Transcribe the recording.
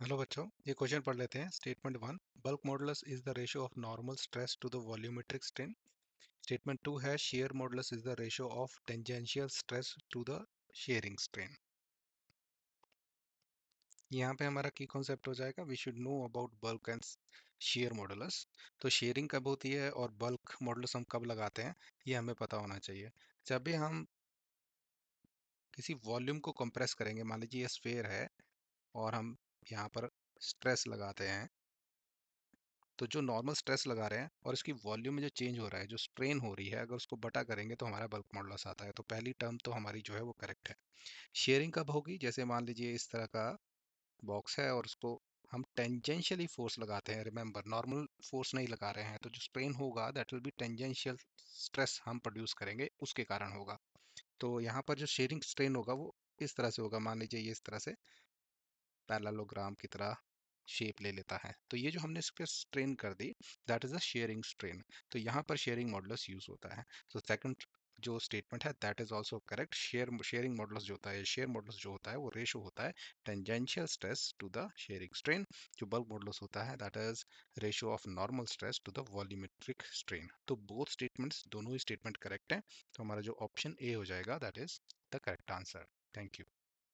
Hello बच्चों, ये question पढ़ लेते हैं। Statement one, bulk modulus is the ratio of normal stress to the volumetric strain. Statement two है shear modulus is the ratio of tangential stress to the shearing strain. यहाँ पे हमारा की कॉन्सेप्ट हो जाएगा, we should know about bulk and shear modulus. तो shearing कब होती है और बल्क मॉडुलस हम कब लगाते हैं, ये हमें पता होना चाहिए। जब भी हम किसी वॉल्यूम को कंप्रेस करेंगे, मान लीजिए ये स्फेयर है और हम यहाँ पर स्ट्रेस लगाते हैं, तो जो नॉर्मल स्ट्रेस लगा रहे हैं और इसकी वॉल्यूम में जो चेंज हो रहा है, जो स्ट्रेन हो रही है, अगर उसको बटा करेंगे तो हमारा बल्क मॉडुलस आता है। तो पहली टर्म तो हमारी जो है वो करेक्ट है। शेयरिंग कब होगी? जैसे मान लीजिए इस तरह का बॉक्स है और उसको हम टेंजेंशियली फोर्स लगाते हैं। रिमेंबर, नॉर्मल फोर्स नहीं लगा रहे हैं, तो जो स्ट्रेन होगा that will be tangential stress हम प्रोड्यूस करेंगे, उसके कारण होगा। तो यहाँ पर जो शेयरिंग स्ट्रेन होगा वो इस तरह से होगा। मान लीजिए ये इस तरह से पैरेललोग्राम की तरह शेप ले लेता है। तो ये जो हमने इस पे स्ट्रेन कर दी, that is a shearing strain. तो यहाँ पर शेयरिंग मॉडुलस यूज होता है। तो सेकंड जो स्टेटमेंट है that is also correct. Sharing modulus जो होता है, शेयर मॉडुलस जो होता है, वो रेशो होता है tangential stress to the shearing strain. जो बल्क मॉडुलस होता है that is ratio of normal stress to the volumetric strain. तो बोथ स्टेटमेंट्स, दोनों ही स्टेटमेंट करेक्ट है। तो हमारा जो ऑप्शन ए हो जाएगा that is the correct answer. Thank you.